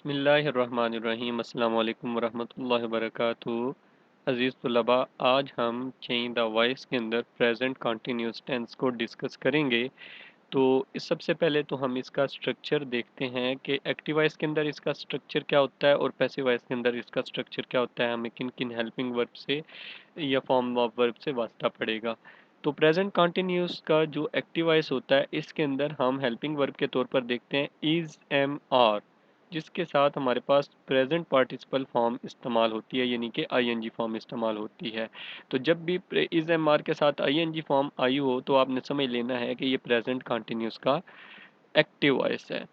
बिस्मिल्लाहिर्रहमानिर्रहीम अस्सलाम वालेकुम वरहमतुल्लाहि वबरकातुहू। अज़ीज़ तुलबा, आज हम चेंज द वॉइस के अंदर प्रेजेंट कंटिन्यूस टेंस को डिस्कस करेंगे। तो इस सबसे पहले तो हम इसका स्ट्रक्चर देखते हैं कि एक्टिव वॉइस के अंदर इसका स्ट्रक्चर क्या होता है और पैसिव वॉइस के अंदर इसका स्ट्रक्चर क्या होता है, हमें किन किन हेल्पिंग वर्ब से या फॉर्म ऑफ वर्ब से वास्ता पड़ेगा। तो प्रेजेंट कंटिन्यूस का जो एक्टिव वॉइस होता है इसके अंदर हम हेल्पिंग वर्ब के तौर पर देखते हैं इज, एम, आर, जिसके साथ हमारे पास प्रेजेंट पार्टिसिपल फॉर्म इस्तेमाल होती है, यानी कि आईएनजी फॉर्म इस्तेमाल होती है। तो जब भी इज, एम, आर के साथ आईएनजी फॉर्म आई हो तो आपने समझ लेना है कि ये प्रेजेंट कंटिन्यूस का एक्टिव वॉइस है।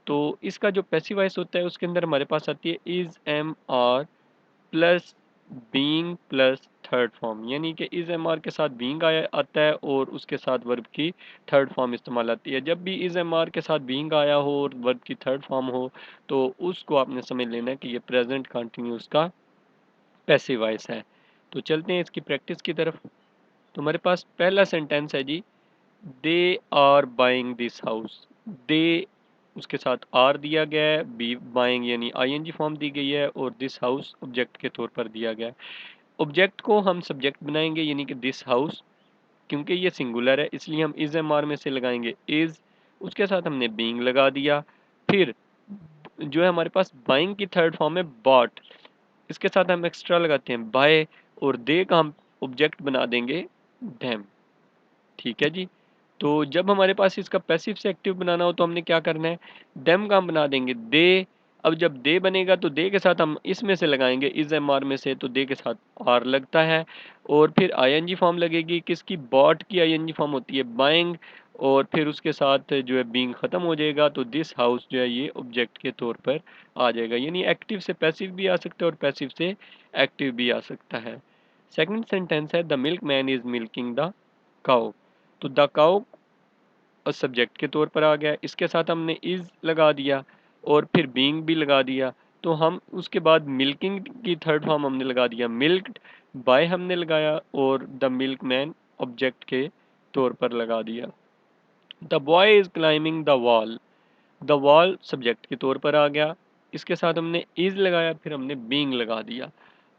तो इसका जो पैसिव वॉइस होता है उसके अंदर हमारे पास आती है is, am, are plus being plus third form, यानी कि इज, एम, आर के साथ बीइंग आया आता है और उसके साथ वर्ब की थर्ड फॉर्म इस्तेमाल आती है। जब भी इज, एम, आर के साथ बीइंग आया हो और वर्ब की थर्ड फॉर्म हो तो उसको आपने समझ लेना है कि ये प्रेजेंट कंटिन्यूस का पैसिव वॉइस है। तो चलते हैं इसकी प्रैक्टिस की तरफ। तो हमारे पास पहला सेंटेंस है जी, they are buying this house. They उसके साथ आर दिया गया है, बी बाइंग यानी आईएनजी फॉर्म दी गई है और दिस हाउस ऑब्जेक्ट के तौर पर दिया गया है। ऑब्जेक्ट को हम सब्जेक्ट बनाएंगे यानी कि दिस हाउस, क्योंकि ये सिंगुलर है इसलिए हम इज, एम, आर में से लगाएंगे इज। उसके साथ हमने बीइंग लगा दिया। फिर जो है हमारे पास बाइंग की थर्ड फॉर्म है बॉट, इसके साथ हम एक्स्ट्रा लगाते हैं बाय और दे का हम ऑब्जेक्ट बना देंगे देम। ठीक है जी। तो जब हमारे पास इसका पैसिव से एक्टिव बनाना हो तो हमने क्या करना है, देम का हम बना देंगे दे। अब जब दे बनेगा तो दे के साथ हम इसमें से लगाएंगे इज, एम, आर में से, तो दे के साथ आर लगता है और फिर आईएनजी फॉर्म लगेगी किसकी, बॉट की आईएनजी फॉर्म होती है बाइंग, और फिर उसके साथ जो है बीइंग खत्म हो जाएगा तो दिस हाउस जो है ये ऑब्जेक्ट के तौर पर आ जाएगा। यानी एक्टिव से पैसिव भी आ सकता है और पैसिव से एक्टिव भी आ सकता है। सेकंड सेंटेंस है the milk man is milking the cow. तो द काउ सब्जेक्ट के तौर पर आ गया, इसके साथ हमने इज लगा दिया और फिर बीइंग भी लगा दिया। तो हम उसके बाद मिल्किंग की थर्ड फॉर्म हमने लगा दिया मिल्क्ड, बाय हमने लगाया और द मिल्क मैन ऑब्जेक्ट के तौर पर लगा दिया। The boy is climbing the wall. The wall subject के तौर पर आ गया, इसके साथ हमने इज लगाया फिर हमने बीइंग लगा दिया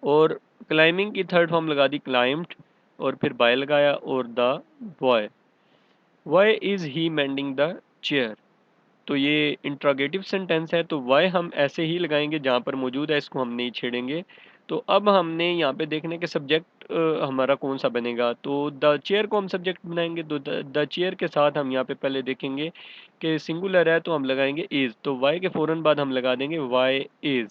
और क्लाइंबिंग की थर्ड फॉर्म लगा दी क्लाइंब्ड और फिर बाय लगाया और the boy. Why is he mending the chair. तो ये इंट्रोगेटिव सेंटेंस है तो वाई हम ऐसे ही लगाएंगे जहाँ पर मौजूद है, इसको हम नहीं छेड़ेंगे। तो अब हमने यहाँ पे देखने के सब्जेक्ट हमारा कौन सा बनेगा, तो द चेयर को हम सब्जेक्ट बनाएंगे। तो द चेयर के साथ हम यहाँ पे पहले देखेंगे कि सिंगुलर है तो हम लगाएंगे इज, तो वाई के फ़ौरन बाद हम लगा देंगे वाई इज,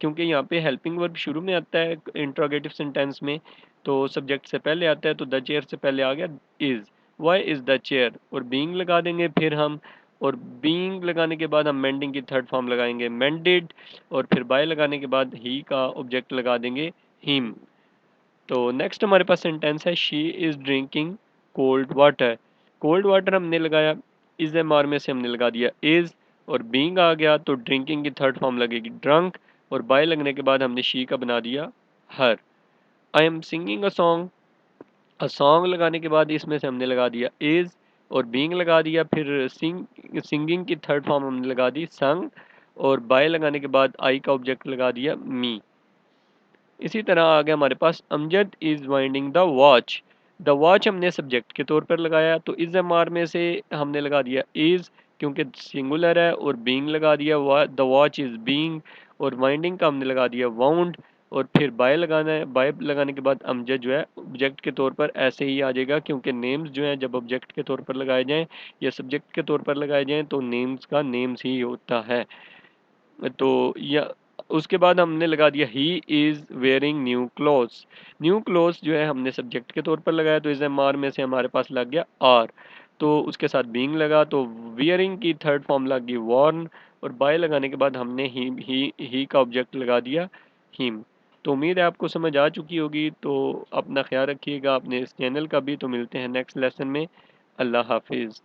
क्योंकि यहाँ पे हेल्पिंग वर्ब शुरू में आता है इंट्रोगेटिव सेंटेंस में, तो सब्जेक्ट से पहले आता है तो द चेयर से पहले आ गया is, why is the chair और बीइंग लगा देंगे फिर हम, और बीइंग लगाने के बाद हम मेंडिंग की थर्ड फॉर्म लगाएंगे मेंडेड, और फिर बाय लगाने के बाद ही का ऑब्जेक्ट लगा देंगे हिम। तो नेक्स्ट हमारे पास सेंटेंस है she is drinking cold water. Cold water हमने लगाया, इज, एम, आर में से हमने लगा दिया इज और बीइंग आ गया तो ड्रिंकिंग की थर्ड फॉर्म लगेगी ड्रंक और बाय लगने के बाद हमने शी का बना दिया her. I am singing a song लगाने के बाद इसमें से हमने लगा दिया इज और बीइंग लगा दिया, फिर सिंगिंग की थर्ड फॉर्म हमने लगा दी संग और बाय लगाने के बाद आई का ऑब्जेक्ट लगा दिया मी। इसी तरह आ गया हमारे पास Amjad is winding the watch. The watch हमने सब्जेक्ट के तौर पर लगाया तो इज, एम, आर में से हमने लगा दिया इज क्योंकि सिंगुलर है और बीइंग लगा दिया द वॉच इज बीइंग, और वाइंडिंग का हमने लगा दिया वाउंड और फिर बाय लगाना है, बाय लगाने के बाद अमजद जो है ऑब्जेक्ट के तौर पर ऐसे ही आ जाएगा, क्योंकि नेम्स जो हैं जब ऑब्जेक्ट के तौर पर लगाए जाएं या सब्जेक्ट के तौर पर लगाए जाएं तो नेम्स का नेम्स ही होता है। तो या उसके बाद हमने लगा दिया he is wearing new clothes. New clothes जो है हमने सब्जेक्ट के तौर पर लगाया तो इज, एम, आर में से हमारे पास लग गया आर, तो उसके साथ बीइंग लगा तो वियरिंग की थर्ड फॉर्म लग गई वॉर्न और बाय लगाने के बाद हमने ही का ऑब्जेक्ट लगा दिया हिम। तो उम्मीद है आपको समझ आ चुकी होगी। तो अपना ख्याल रखिएगा अपने इस चैनल का भी। तो मिलते हैं नेक्स्ट लेसन में। अल्लाह हाफिज़।